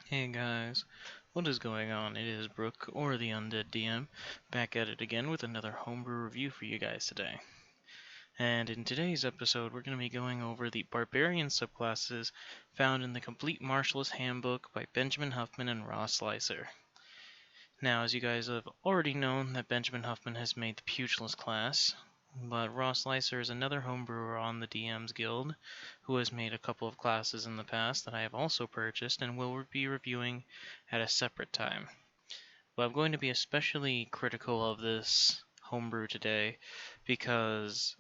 Hey guys, what is going on? It is Brooke, or the Undead DM, back at it again with another homebrew review for you guys today. And in today's episode, we're going to be going over the Barbarian subclasses found in the Complete Martialist Handbook by Benjamin Huffman and Ross Leiser. Now, as you guys have already known, that Benjamin Huffman has made the Pugilist class, but Ross Leiser is another homebrewer on the DM's Guild who has made a couple of classes in the past that I have also purchased and will be reviewing at a separate time. But I'm going to be especially critical of this homebrew today because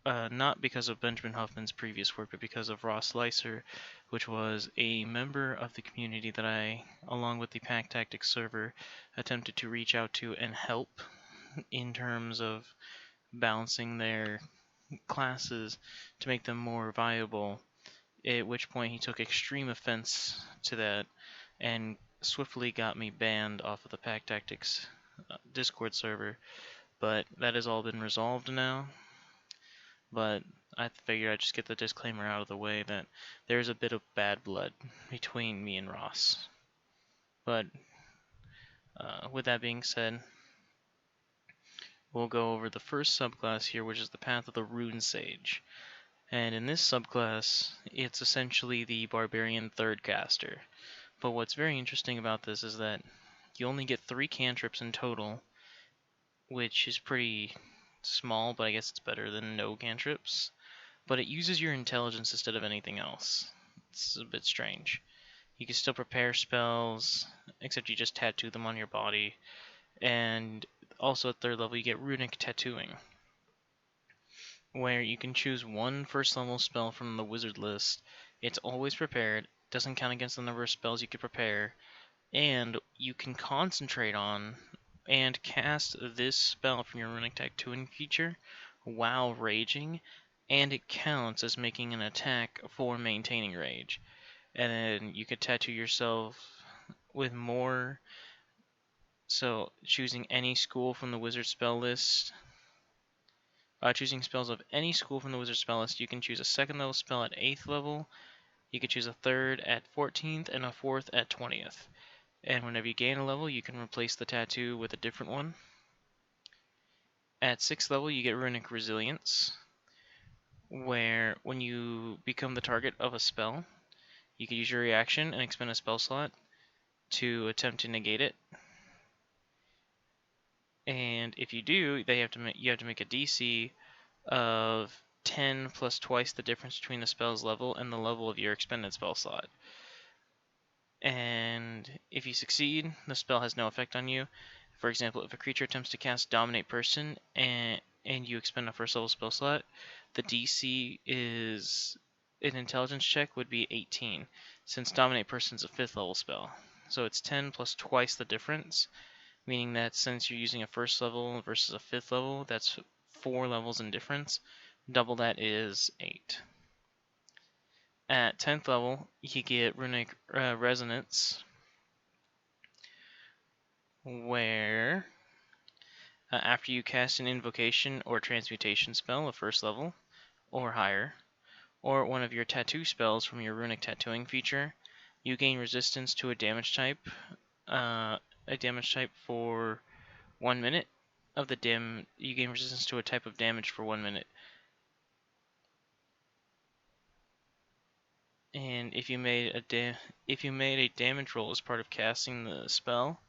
not because of Benjamin Huffman's previous work, but because of Ross Leiser, which was a member of the community that I, along with the Pack Tactics server, attempted to reach out to and help in terms of balancing their classes to make them more viable, at which point he took extreme offense to that and swiftly got me banned off of the Pack Tactics Discord server. But that has all been resolved now. But I figured I'd just get the disclaimer out of the way that there's a bit of bad blood between me and Ross. But with that being said, we'll go over the first subclass here, which is the Path of the Rune Sage. And in this subclass, it's essentially the Barbarian third caster. But what's very interesting about this is that you only get 3 cantrips in total, which is pretty small, but I guess it's better than no cantrips. But it uses your intelligence instead of anything else. It's a bit strange. You can still prepare spells, except you just tattoo them on your body. And also at 3rd level you get runic tattooing, where you can choose one first level spell from the wizard list. It's always prepared, doesn't count against the number of spells you could prepare, and you can concentrate on and cast this spell from your runic tattooing feature while raging, and it counts as making an attack for maintaining rage. And then you could tattoo yourself with more, so choosing any school from the wizard spell list. Choosing spells of any school from the wizard spell list, you can choose a 2nd level spell at 8th level, you could choose a 3rd at 14th, and a 4th at 20th. And whenever you gain a level, you can replace the tattoo with a different one. At 6th level, you get Runic Resilience, where when you become the target of a spell, you can use your reaction and expend a spell slot to attempt to negate it. And if you do, you have to make a DC of 10 plus twice the difference between the spell's level and the level of your expended spell slot. And if you succeed, the spell has no effect on you. For example, if a creature attempts to cast Dominate Person and you expend a 1st level spell slot, the DC is an intelligence check would be 18, since Dominate Person is a 5th level spell. So it's 10 plus twice the difference, meaning that since you're using a 1st level versus a 5th level, that's 4 levels in difference. Double that is 8. At 10th level, you get Runic Resonance, where after you cast an invocation or transmutation spell of 1st level or higher, or one of your tattoo spells from your runic tattooing feature, you gain resistance to a damage type for 1 minute of the you gain resistance to a type of damage for 1 minute. And if you made a damage roll as part of casting the spell,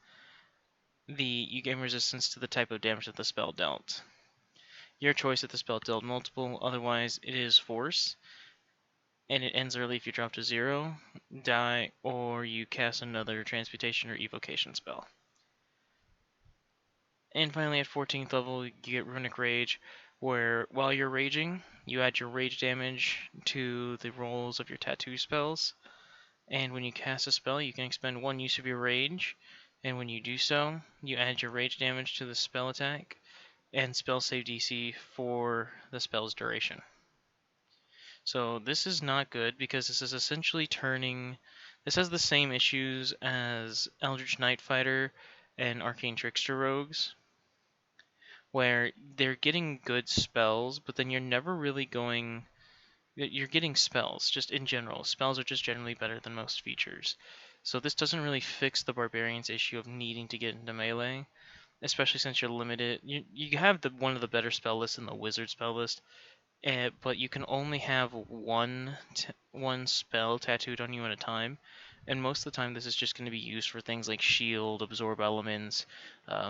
you gain resistance to the type of damage that the spell dealt. Your choice if the spell dealt multiple, otherwise it is force, and it ends early if you drop to 0, die, or you cast another transmutation or evocation spell. And finally at 14th level you get Runic Rage, where while you're raging, you add your rage damage to the rolls of your tattoo spells, and when you cast a spell you can expend 1 use of your rage, and when you do so, you add your rage damage to the spell attack and spell save DC for the spell's duration. So this is not good because this is essentially this has the same issues as Eldritch Night Fighter and Arcane Trickster Rogues, where they're getting good spells, but then you're never really you're getting spells, just in general. Spells are just generally better than most features. So this doesn't really fix the Barbarian's issue of needing to get into melee, especially since you're limited. You have one of the better spell lists in the Wizard spell list, but you can only have one spell tattooed on you at a time, and most of the time this is just going to be used for things like shield, absorb elements,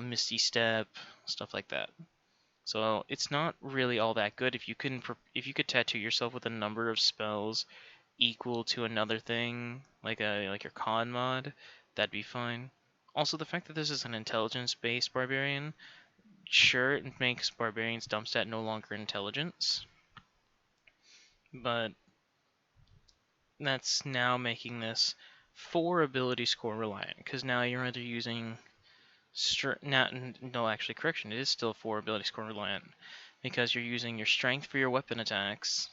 misty step, stuff like that. So it's not really all that good if you could tattoo yourself with a number of spells equal to another thing like your con mod, that'd be fine. Also, the fact that this is an intelligence-based barbarian, sure, it makes barbarian's dump stat no longer intelligence, but that's now making this 4 ability score reliant, because now you're either using no, actually, correction, it is still 4 ability score reliant, because you're using your strength for your weapon attacks,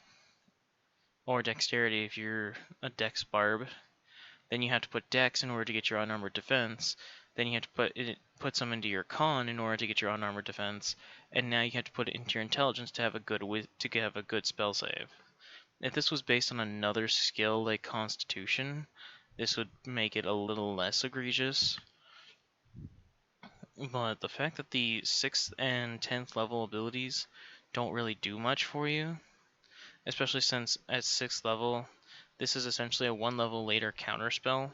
or dexterity if you're a dex barb. Then you have to put dex in order to get your unarmored defense. Then you have to put some into your con in order to get your unarmored defense, and now you have to put it into your intelligence to have a good spell save. If this was based on another skill like Constitution, this would make it a little less egregious. But the fact that the 6th and 10th level abilities don't really do much for you, especially since at 6th level, this is essentially a 1 level later counterspell,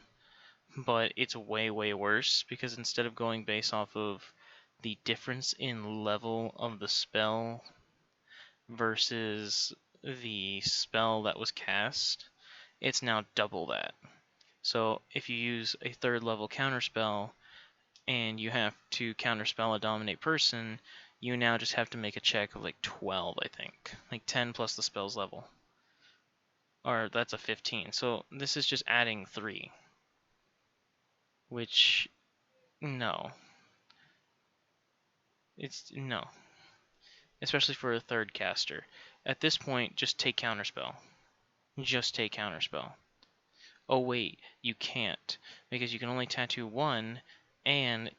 but it's way, way worse, because instead of going based off of the difference in level of the spell versus the spell that was cast, it's now double that. So if you use a 3rd level counterspell and you have to counterspell a dominate person, you now just have to make a check of like 12, I think. Like 10 plus the spell's level. Or that's a 15. So this is just adding 3. Which, no. No. Especially for a 3rd caster. At this point, just take counterspell. Just take counterspell. Oh wait, you can't, because you can only tattoo 1, and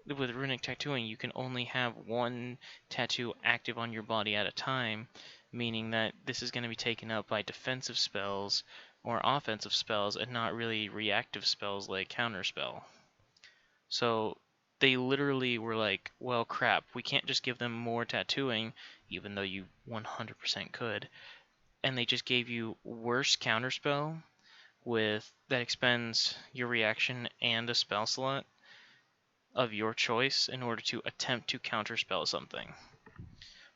with runic tattooing, you can only have 1 tattoo active on your body at a time, meaning that this is going to be taken up by defensive spells or offensive spells and not really reactive spells like counterspell. So they literally were like, well, crap, we can't just give them more tattooing, even though you 100% could, and they just gave you worse counterspell that expends your reaction and a spell slot of your choice in order to attempt to counterspell something.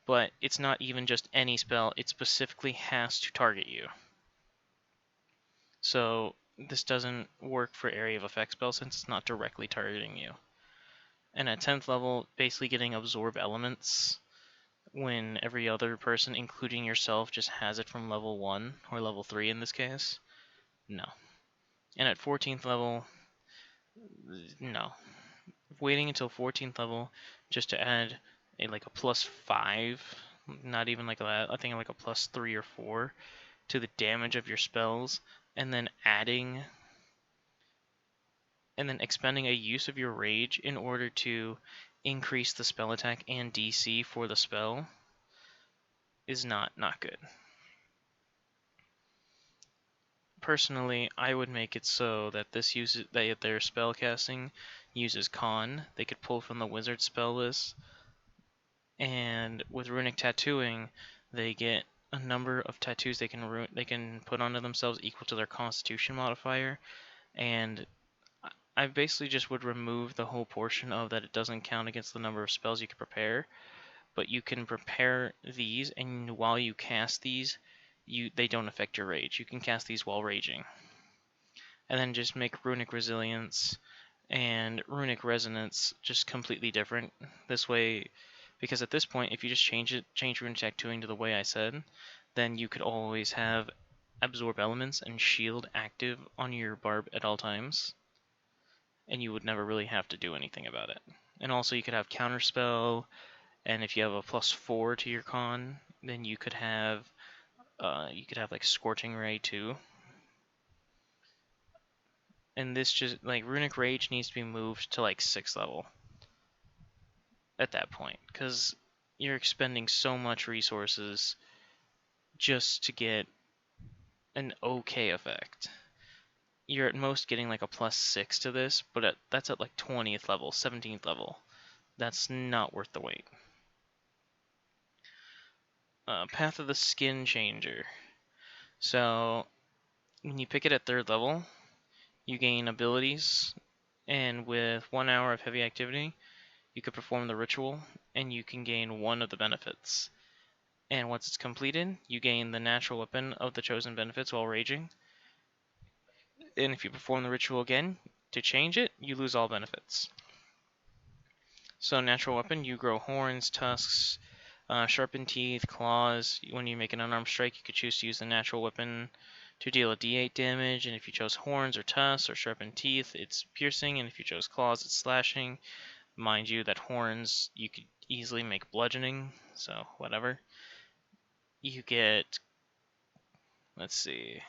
But it's not even just any spell, it specifically has to target you. So this doesn't work for area of effect spells since it's not directly targeting you. And at 10th level, basically getting absorb elements when every other person, including yourself, just has it from level 1, or level 3 in this case, no. And at 14th level, no. Waiting until 14th level just to add a +5, not even like that, I think like a +3 or 4 to the damage of your spells, and then expending a use of your rage in order to increase the spell attack and DC for the spell is not good. Personally, I would make it so that their spell casting uses con. They could pull from the wizard spell list, and with runic tattooing, they get a number of tattoos they can put onto themselves equal to their Constitution modifier, and I basically just would remove the whole portion of that it doesn't count against the number of spells you can prepare, but you can prepare these, and while you cast these, they don't affect your rage. You can cast these while raging. And then just make Runic Resilience and Runic Resonance just completely different. This way, because at this point, if you just change Runic Tattooing to the way I said, then you could always have Absorb Elements and Shield active on your barb at all times, and you would never really have to do anything about it. And also you could have Counterspell, and if you have a +4 to your con, then you could have like Scorching Ray too. And this just, like, Runic Rage needs to be moved to like 6th level at that point, because you're expending so much resources just to get an okay effect. you're at most getting like a +6 to this, but that's at like 20th level, 17th level. That's not worth the wait. Path of the Skin Changer. So when you pick it at 3rd level, you gain abilities, and with 1 hour of heavy activity, you could perform the ritual, and you can gain 1 of the benefits. And once it's completed, you gain the natural weapon of the chosen benefits while raging. And if you perform the ritual again, to change it, you lose all benefits. So natural weapon, you grow horns, tusks, sharpened teeth, claws. When you make an unarmed strike, you could choose to use the natural weapon to deal a d8 damage, and if you chose horns or tusks or sharpened teeth, it's piercing, and if you chose claws, it's slashing. Mind you, that horns, you could easily make bludgeoning, so whatever. You get, let's see,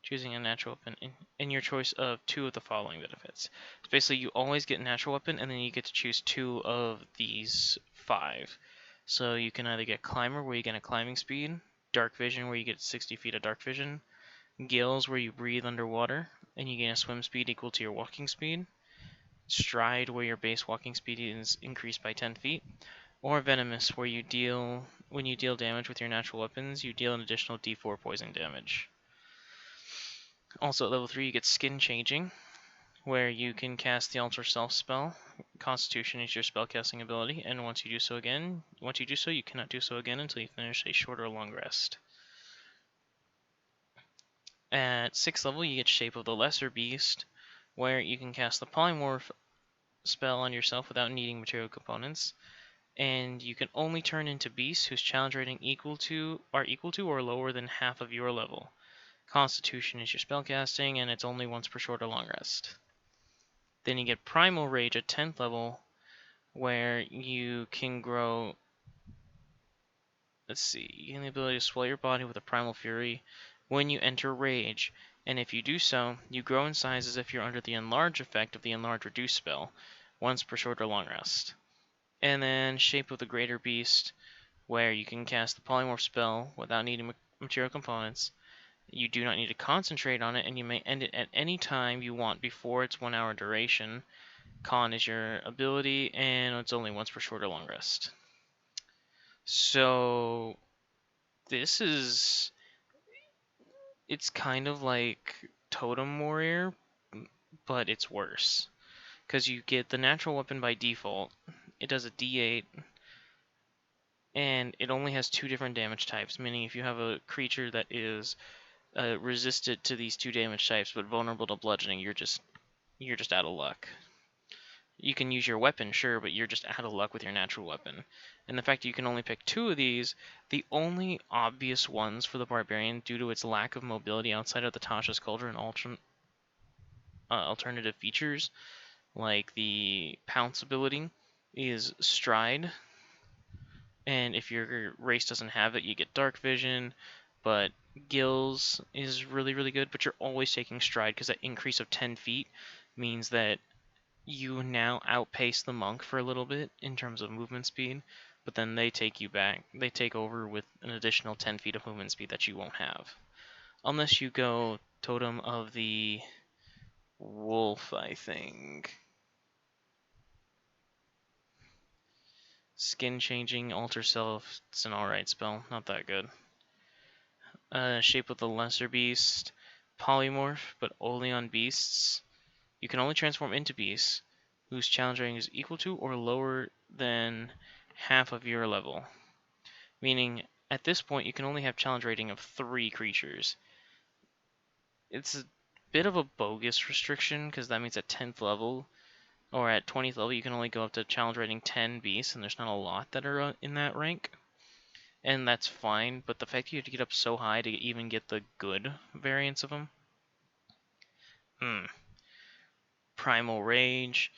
choosing a natural weapon in your choice of 2 of the following benefits. So basically, you always get natural weapon, and then you get to choose 2 of these 5. So you can either get Climber, where you get a climbing speed, Dark Vision, where you get 60 feet of dark vision, Gills, where you breathe underwater, and you gain a swim speed equal to your walking speed, Stride, where your base walking speed is increased by 10 feet, or Venomous, where when you deal damage with your natural weapons, you deal an additional d4 poison damage. Also at level 3 you get Skin Changing, where you can cast the Alter Self spell. Constitution is your spellcasting ability, and once you do so, you cannot do so again until you finish a short or long rest. At 6th level you get Shape of the Lesser Beast, where you can cast the Polymorph spell on yourself without needing material components, and you can only turn into beasts whose challenge rating are equal to or lower than half of your level. Constitution is your spellcasting, and it's only once per short or long rest. Then you get Primal Rage at 10th level, where you can grow, you gain the ability to swell your body with a Primal Fury when you enter Rage, and if you do so, you grow in size as if you're under the Enlarge effect of the Enlarge Reduce spell, once per short or long rest. And then Shape of the Greater Beast, where you can cast the Polymorph spell without needing material components. You do not need to concentrate on it, and you may end it at any time you want before its 1 hour duration. Con is your ability, and it's only once per short or long rest. So it's kind of like Totem Warrior, but it's worse. Because you get the natural weapon by default. It does a d8, and it only has 2 different damage types, meaning if you have a creature that is resistant to these 2 damage types but vulnerable to bludgeoning, you're just out of luck. You can use your weapon, sure, but you're just out of luck with your natural weapon. And the fact that you can only pick 2 of these, the only obvious ones for the Barbarian, due to its lack of mobility outside of the Tasha's Cauldron and alternative features, like the Pounce ability, is Stride. And if your race doesn't have it, you get Dark Vision, but Gills is really, really good, but you're always taking Stride because that increase of 10 feet means that you now outpace the monk for a little bit in terms of movement speed, but then they take you back. They take over with an additional 10 feet of movement speed that you won't have. Unless you go Totem of the Wolf, I think. Skin Changing, Alter Self, it's an alright spell, not that good. Shape of the Lesser Beast, Polymorph, but only on beasts. You can only transform into beasts whose challenge rating is equal to or lower than half of your level. Meaning, at this point, you can only have challenge rating of 3 creatures. It's a bit of a bogus restriction, because that means at 10th level, or at 20th level, you can only go up to challenge rating 10 beasts, and there's not a lot that are in that rank. And that's fine, but the fact that you have to get up so high to even get the good variants of them. Primal Rage.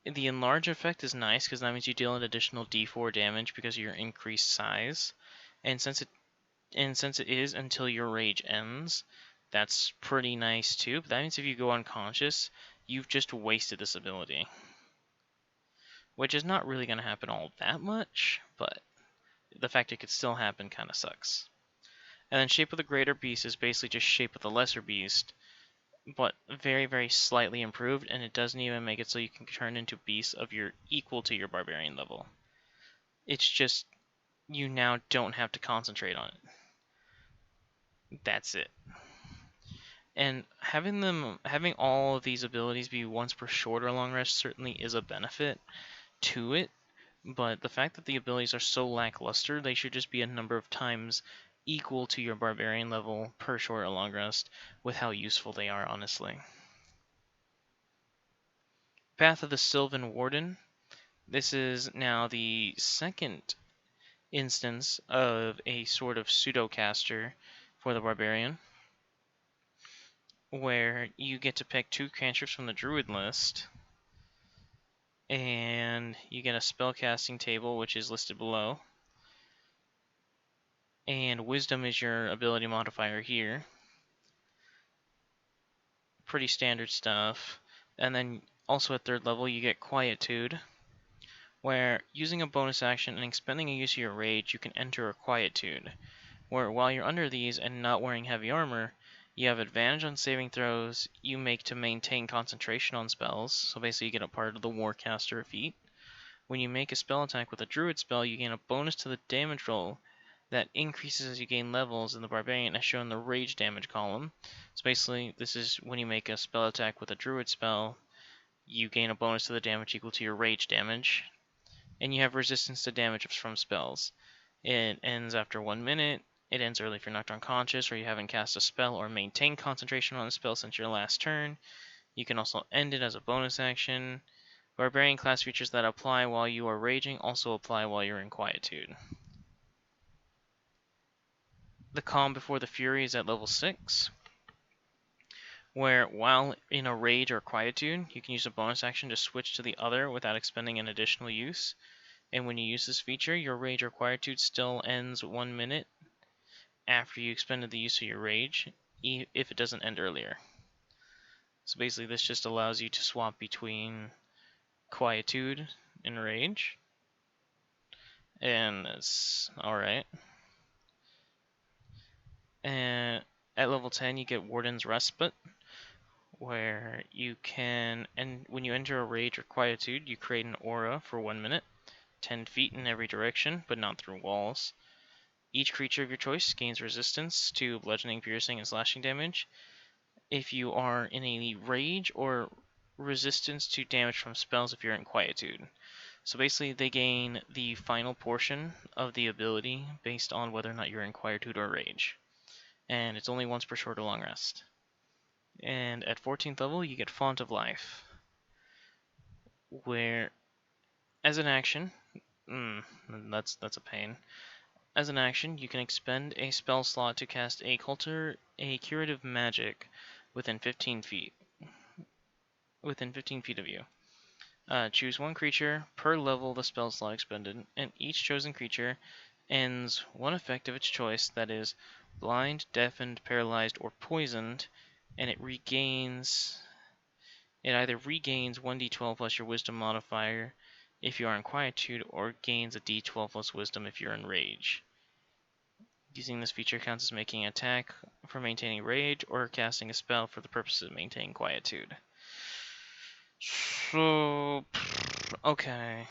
The Enlarge effect is nice, because that means you deal an additional d4 damage because of your increased size. And since it is until your rage ends, that's pretty nice too. But that means if you go unconscious, you've just wasted this ability. Which is not really going to happen all that much, but the fact it could still happen kind of sucks. And then Shape of the Greater Beast is basically just Shape of the Lesser Beast, but very, very slightly improved, and it doesn't even make it so you can turn into beasts of your equal to your Barbarian level. It's just, you now don't have to concentrate on it. That's it. And having all of these abilities be once per short or long rest certainly is a benefit to it, but the fact that the abilities are so lackluster, they should just be a number of times equal to your Barbarian level per short or long rest with how useful they are, honestly. Path of the Sylvan Warden. This is now the second instance of a sort of pseudo-caster for the Barbarian, where you get to pick 2 cantrips from the Druid list, and you get a spellcasting table, which is listed below, and Wisdom is your ability modifier here. Pretty standard stuff. And then also at 3rd level you get Quietude, where using a bonus action and expending a use of your rage, you can enter a Quietude, where while you're under these and not wearing heavy armor, you have advantage on saving throws you make to maintain concentration on spells, so basically you get a part of the Warcaster feat. When you make a spell attack with a Druid spell, you gain a bonus to the damage roll that increases as you gain levels in the Barbarian, as shown in the Rage damage column. So basically, this is when you make a spell attack with a Druid spell, you gain a bonus to the damage equal to your Rage damage, and you have resistance to damage from spells. It ends after 1 minute. It ends early if you're knocked unconscious or you haven't cast a spell or maintained concentration on a spell since your last turn. You can also end it as a bonus action. Barbarian class features that apply while you are raging also apply while you're in Quietude. The Calm Before the Fury is at level 6, where while in a rage or quietude, you can use a bonus action to switch to the other without expending an additional use. And when you use this feature, your rage or quietude still ends 1 minute after you expended the use of your rage, if it doesn't end earlier. So basically this just allows you to swap between quietude and rage, and it's alright. And at level 10 you get Warden's Respite, where you can, and when you enter a rage or quietude, you create an aura for 1 minute, 10 feet in every direction, but not through walls. Each creature of your choice gains resistance to bludgeoning, piercing, and slashing damage if you are in a rage, or resistance to damage from spells if you're in quietude. So basically they gain the final portion of the ability based on whether or not you're in quietude or rage. And it's only once per short or long rest. And at 14th level you get Font of Life, where as an action, that's a pain. As an action, you can expend a spell slot to cast a curative magic within 15 feet. Within 15 feet of you. Choose 1 creature per level the spell slot expended, and each chosen creature ends 1 effect of its choice, that is, blind, deafened, paralyzed, or poisoned, and it either regains 1d12 plus your wisdom modifier if you are in quietude, or gains a d12 plus wisdom if you're in rage. Using this feature counts as making an attack for maintaining rage, or casting a spell for the purpose of maintaining quietude. So, okay.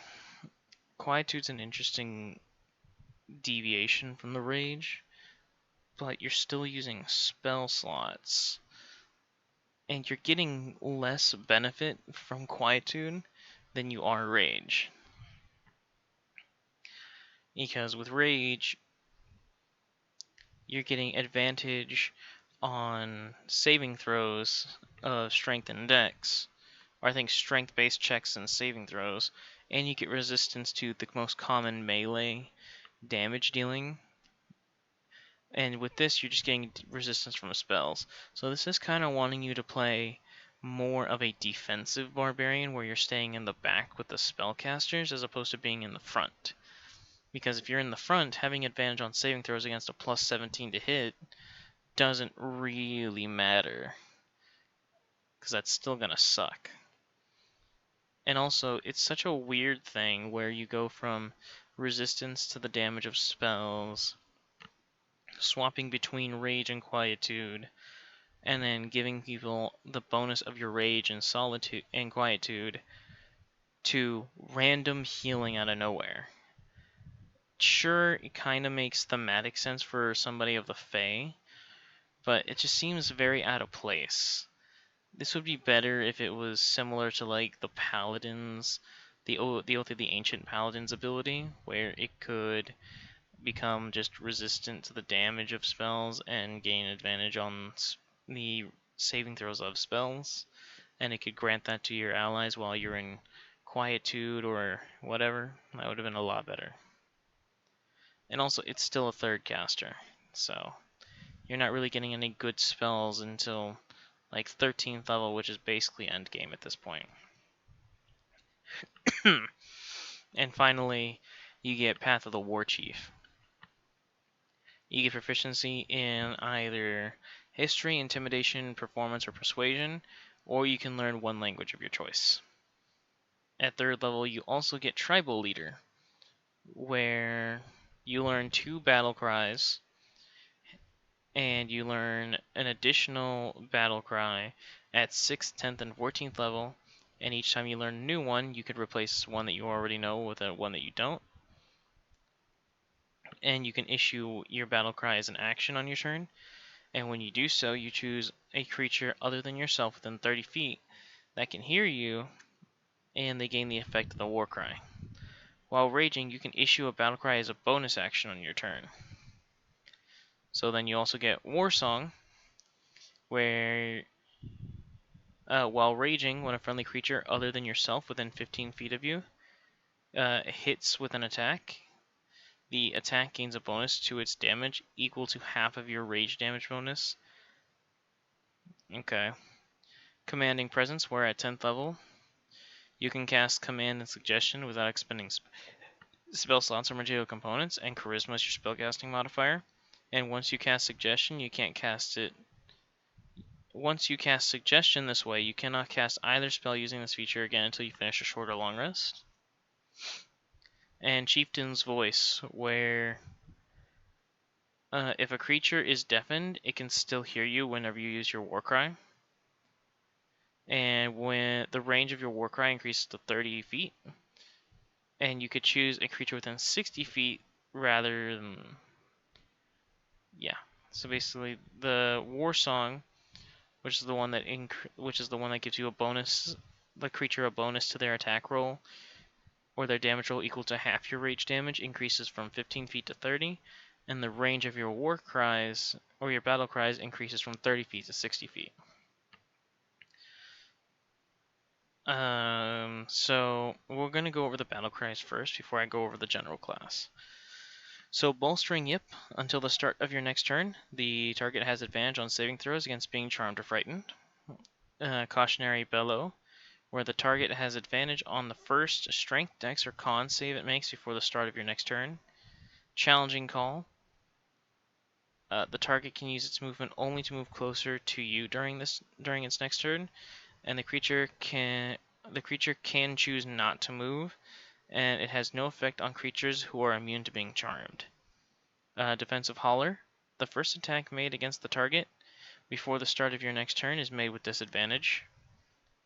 Quietude's an interesting deviation from the rage, but you're still using spell slots, and you're getting less benefit from quietude than you are rage. Because with rage, you're getting advantage on saving throws of strength and dex, or I think strength-based checks and saving throws, and you get resistance to the most common melee damage dealing. And with this, you're just getting resistance from spells. So this is kind of wanting you to play more of a defensive barbarian, where you're staying in the back with the spellcasters as opposed to being in the front. Because if you're in the front, having advantage on saving throws against a plus 17 to hit doesn't really matter, because that's still gonna suck. And also, it's such a weird thing where you go from resistance to the damage of spells swapping between Rage and Quietude, and then giving people the bonus of your Rage and Solitude and Quietude to random healing out of nowhere. Sure, it kind of makes thematic sense for somebody of the Fae, but it just seems very out of place. This would be better if it was similar to like the Paladins, the Oath of the Ancient Paladins ability, where it could become just resistant to the damage of spells and gain advantage on the saving throws of spells, and it could grant that to your allies while you're in Quietude or whatever. That would have been a lot better. And also, it's still a third caster, so you're not really getting any good spells until like 13th level, which is basically endgame at this point. And finally, you get Path of the War Chief. You get proficiency in either History, Intimidation, Performance, or Persuasion, or you can learn one language of your choice. At 3rd level, you also get Tribal Leader, where you learn 2 battle cries, and you learn an additional battle cry at 6th, 10th, and 14th level, and each time you learn a new one, you could replace one that you already know with one that you don't. And you can issue your battle cry as an action on your turn, and when you do so, you choose a creature other than yourself within 30 feet that can hear you, and they gain the effect of the war cry. While raging, you can issue a battle cry as a bonus action on your turn. So then you also get War Song, where while raging, when a friendly creature other than yourself within 15 feet of you hits with an attack, the attack gains a bonus to its damage equal to half of your rage damage bonus. Okay. Commanding Presence, where at 10th level, you can cast Command and Suggestion without expending spell slots or material components, and Charisma is your spellcasting modifier. And once you cast Suggestion, you can't cast it. Once you cast Suggestion this way, you cannot cast either spell using this feature again until you finish a short or long rest. And Chieftain's Voice, where if a creature is deafened, it can still hear you whenever you use your Warcry. And when the range of your Warcry increases to 30 feet, and you could choose a creature within 60 feet rather than... Yeah. So basically, the War Song, which is the one that gives you a bonus, the creature a bonus to their attack roll, or their damage roll equal to half your rage damage, increases from 15 feet to 30, and the range of your war cries, or your battle cries, increases from 30 feet to 60 feet. So we're going to go over the battle cries first before I go over the general class. So bolstering Yip, until the start of your next turn, the target has advantage on saving throws against being charmed or frightened. Cautionary Bellow, where the target has advantage on the first strength, dex, or con save it makes before the start of your next turn. Challenging Call, the target can use its movement only to move closer to you during its next turn, and the creature can choose not to move, and it has no effect on creatures who are immune to being charmed. Defensive Holler, the first attack made against the target before the start of your next turn is made with disadvantage.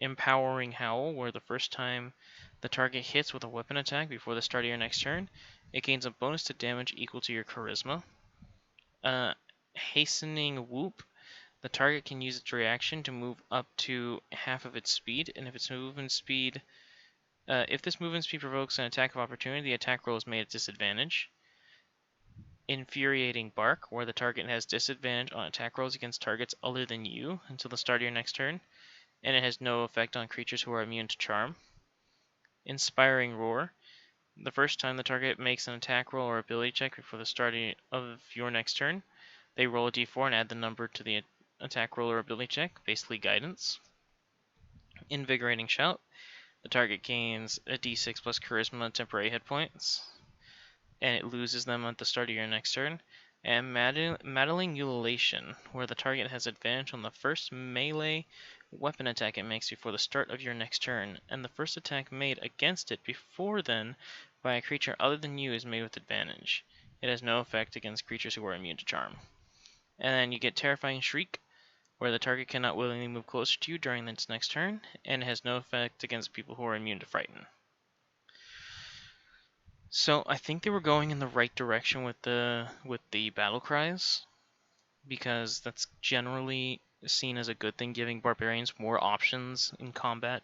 Empowering Howl, where the first time the target hits with a weapon attack before the start of your next turn, it gains a bonus to damage equal to your Charisma. Hastening Whoop, the target can use its reaction to move up to half of its speed, and if this movement speed provokes an attack of opportunity, the attack roll is made at disadvantage. Infuriating Bark, where the target has disadvantage on attack rolls against targets other than you until the start of your next turn, and it has no effect on creatures who are immune to charm. Inspiring Roar, the first time the target makes an attack roll or ability check before the start of your next turn, they roll a d4 and add the number to the attack roll or ability check, basically guidance. Invigorating Shout, the target gains a d6 plus charisma temporary hit points, and it loses them at the start of your next turn. And Maddling Ululation, where the target has advantage on the first melee weapon attack it makes before the start of your next turn, and the first attack made against it before then by a creature other than you is made with advantage. It has no effect against creatures who are immune to charm. And then you get Terrifying Shriek, where the target cannot willingly move closer to you during its next turn, and it has no effect against people who are immune to Frighten. So I think they were going in the right direction with the battle cries, because that's generally seen as a good thing, giving barbarians more options in combat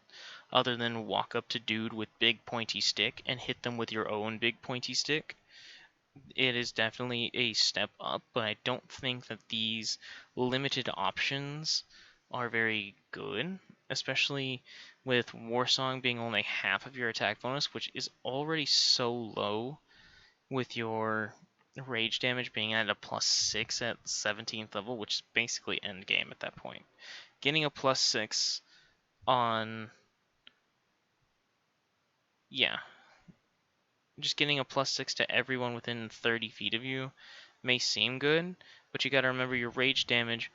other than walk up to dude with big pointy stick and hit them with your own big pointy stick. It is definitely a step up, but I don't think that these limited options are very good, especially with Warsong being only half of your attack bonus, which is already so low with your rage damage being at a +6 at 17th level, which is basically end game at that point. Getting a +6 on, yeah, just getting a +6 to everyone within 30 feet of you may seem good, but you gotta remember your rage damage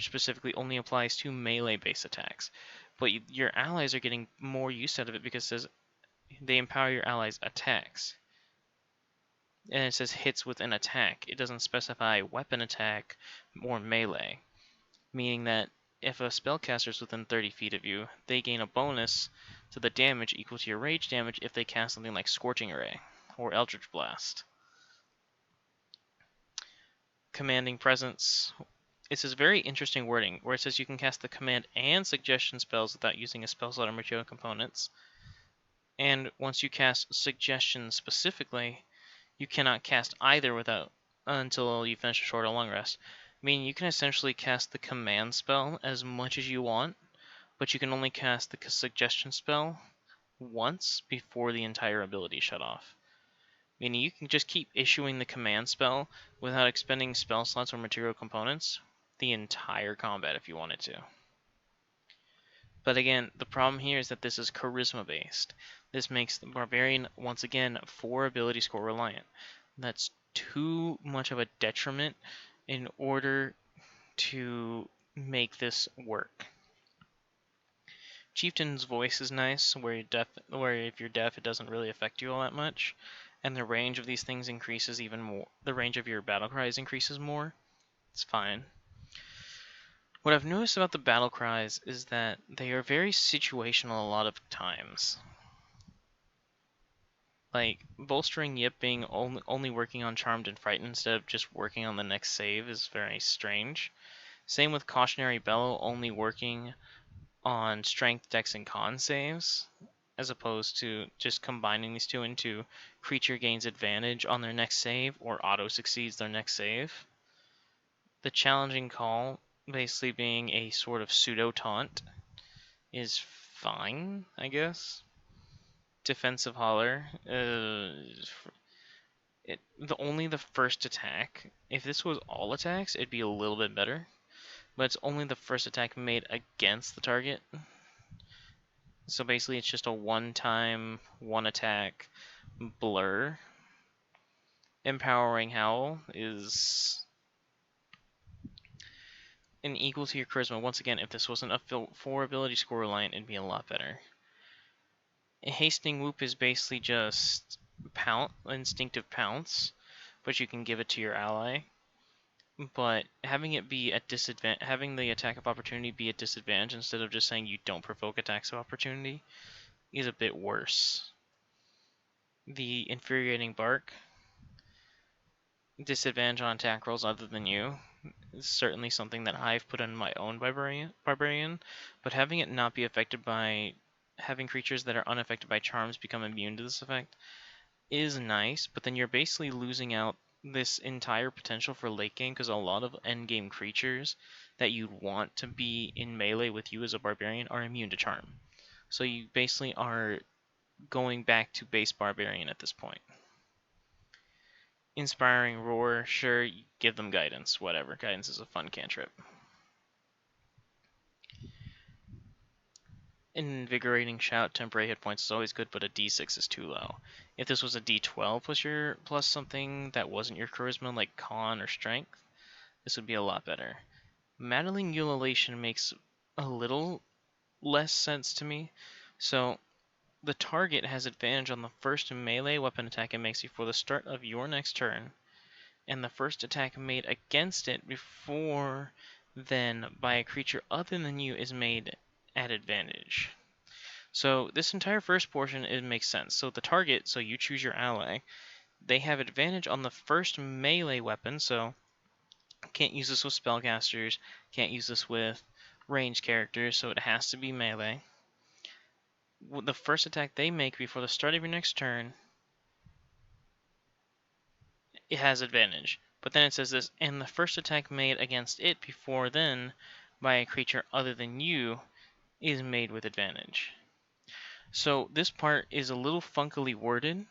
specifically only applies to melee based attacks. But your allies are getting more use out of it because it says they empower your allies' attacks. And it says hits with an attack. It doesn't specify weapon attack or melee, meaning that if a spellcaster is within 30 feet of you, they gain a bonus to the damage equal to your rage damage if they cast something like Scorching Ray or Eldritch Blast. Commanding Presence. It says very interesting wording, where it says you can cast the command and suggestion spells without using a spell slot or material components. And once you cast suggestion specifically, you cannot cast either without until you finish a short or long rest. Meaning you can essentially cast the command spell as much as you want, but you can only cast the suggestion spell once before the entire ability shut off. Meaning you can just keep issuing the command spell without expending spell slots or material components the entire combat if you wanted to. But again, the problem here is that this is charisma based. This makes the Barbarian, once again, 4 ability score reliant. That's too much of a detriment in order to make this work. Chieftain's Voice is nice, where if you're deaf, it doesn't really affect you all that much, and the range of these things increases even more. The range of your battle cries increases more. It's fine. What I've noticed about the battle cries is that they are very situational a lot of times. Like, bolstering Yip being only working on Charmed and Frightened instead of just working on the next save is very strange. Same with Cautionary Bellow only working on Strength, Dex, and Con saves, as opposed to just combining these two into creature gains advantage on their next save or auto-succeeds their next save. The Challenging Call basically being a sort of pseudo-taunt is fine, I guess. Defensive Holler, only the first attack. If this was all attacks, it'd be a little bit better. But it's only the first attack made against the target. So basically it's just a one-time, one-attack blur. Empowering Howl is an equal to your charisma. Once again, if this wasn't a 4 ability score reliant, it'd be a lot better. A Hastening Whoop is basically just instinctive pounce, but you can give it to your ally. But having it be at disadvantage, having the attack of opportunity be at disadvantage instead of just saying you don't provoke attacks of opportunity is a bit worse. The Infuriating Bark, disadvantage on attack rolls other than you, is certainly something that I've put in my own Barbarian, but having it not be affected by having creatures that are unaffected by charms become immune to this effect is nice, but then you're basically losing out this entire potential for late game because a lot of end game creatures that you'd want to be in melee with you as a Barbarian are immune to charm. So you basically are going back to base Barbarian at this point. Inspiring Roar, sure, give them guidance, whatever. Guidance is a fun cantrip. Invigorating Shout, temporary hit points is always good, but a D6 is too low. If this was a D12 plus something that wasn't your charisma, like Con or Strength, this would be a lot better. Madeling Ululation makes a little less sense to me. So, the target has advantage on the first melee weapon attack it makes before the start of your next turn, and the first attack made against it before then by a creature other than you is made at advantage. So this entire first portion, it makes sense. So the target, so you choose your ally, they have advantage on the first melee weapon, so can't use this with spellcasters, can't use this with ranged characters, so it has to be melee. The first attack they make before the start of your next turn, it has advantage. But then it says this, and the first attack made against it before then by a creature other than you is made with advantage. So this part is a little funkily worded.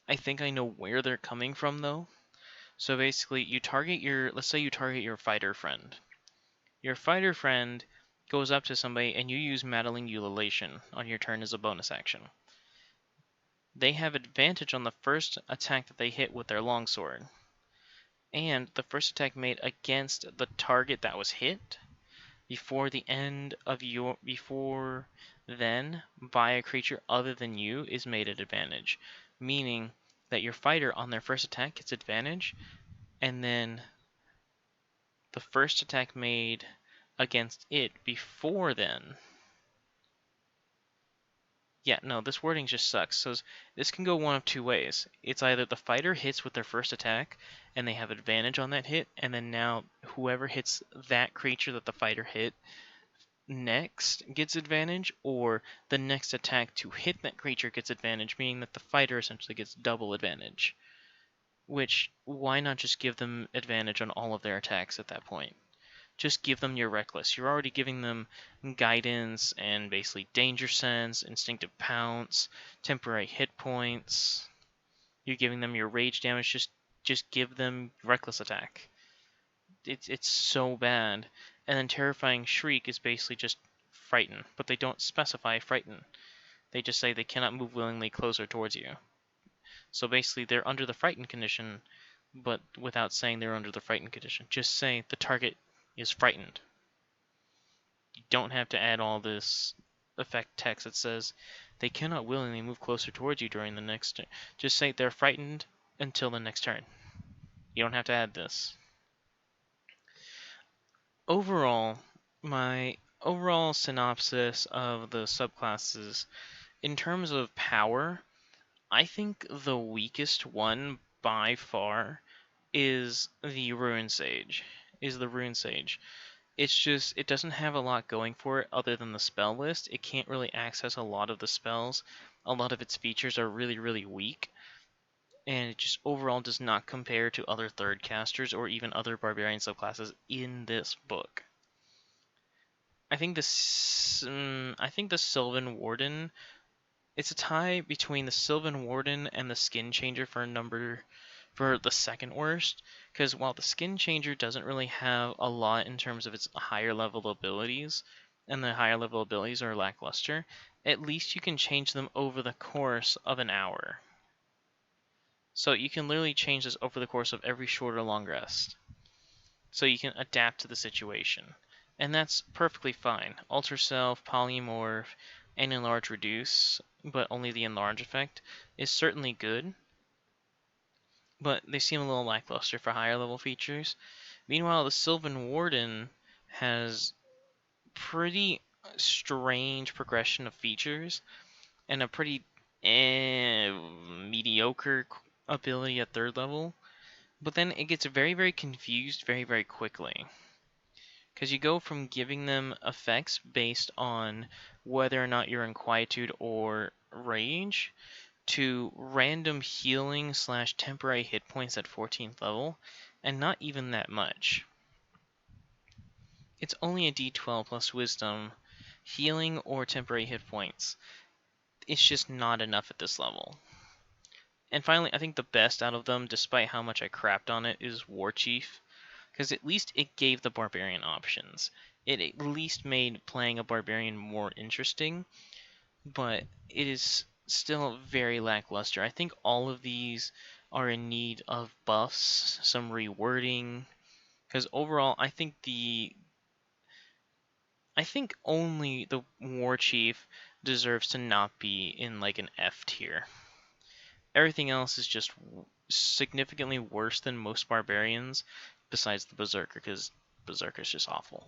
I think I know where they're coming from though. So basically you target let's say you target your fighter friend. Your fighter friend goes up to somebody and you use Meddling Ululation on your turn as a bonus action. They have advantage on the first attack that they hit with their longsword. And the first attack made against the target that was hit before then by a creature other than you is made at advantage. Meaning that your fighter on their first attack gets advantage, and then the first attack made against it before then. Yeah, no, this wording just sucks. So this can go one of two ways. It's either the fighter hits with their first attack, and they have advantage on that hit, and then now whoever hits that creature that the fighter hit next gets advantage, or the next attack to hit that creature gets advantage, meaning that the fighter essentially gets double advantage. Which, why not just give them advantage on all of their attacks at that point? Just give them your reckless. You're already giving them guidance and basically danger sense, instinctive pounce, temporary hit points. You're giving them your rage damage. Just give them reckless attack. It's so bad. And then terrifying shriek is basically just frighten, but they don't specify frighten. They just say they cannot move willingly closer towards you. So basically they're under the frightened condition, but without saying they're under the frightened condition. Just say the target is frightened. You don't have to add all this effect text that says they cannot willingly move closer towards you during the next turn. Just say they're frightened until the next turn. You don't have to add this. Overall, my overall synopsis of the subclasses, in terms of power, I think the weakest one by far is the Rune Sage. It's just, it doesn't have a lot going for it other than the spell list. It can't really access a lot of the spells. A lot of its features are really, really weak. And it just overall does not compare to other third casters or even other Barbarian subclasses in this book. I think the Sylvan Warden, it's a tie between the Sylvan Warden and the Skin Changer for the second worst, because while the Skin Changer doesn't really have a lot in terms of its higher level abilities, and the higher level abilities are lackluster, at least you can change them over the course of an hour. So you can literally change this over the course of every short or long rest. So you can adapt to the situation. And that's perfectly fine. Alter Self, Polymorph, and Enlarge Reduce, but only the Enlarge effect, is certainly good, but they seem a little lackluster for higher level features. Meanwhile, the Sylvan Warden has pretty strange progression of features and a pretty mediocre ability at third level, but then it gets very, very confused very, very quickly. Because you go from giving them effects based on whether or not you're in Quietude or Rage, to random healing / temporary hit points at 14th level, and not even that much. It's only a d12 plus wisdom, healing or temporary hit points. It's just not enough at this level. And finally, I think the best out of them, despite how much I crapped on it, is War Chief. Because at least it gave the Barbarian options. It at least made playing a Barbarian more interesting, but it is still very lackluster. I think all of these are in need of buffs, some rewording, because overall I think only the War Chief deserves to not be in like an F tier. Everything else is just significantly worse than most barbarians, besides the berserker, because berserker's just awful.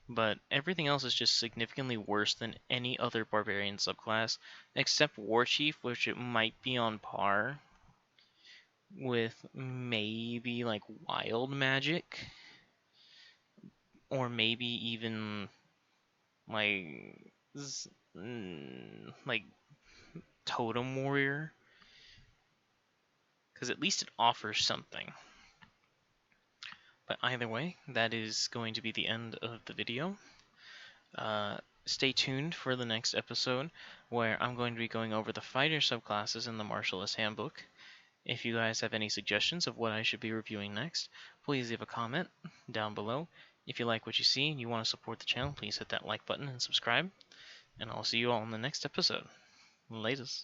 But everything else is just significantly worse than any other barbarian subclass, except warchief, which it might be on par with maybe like wild magic, or maybe even like like totem warrior, because at least it offers something. But either way, that is going to be the end of the video. Stay tuned for the next episode, where I'm going to be going over the fighter subclasses in the Martialist Handbook. If you guys have any suggestions of what I should be reviewing next, please leave a comment down below. If you like what you see and you want to support the channel, please hit that like button and subscribe. And I'll see you all in the next episode. Laters.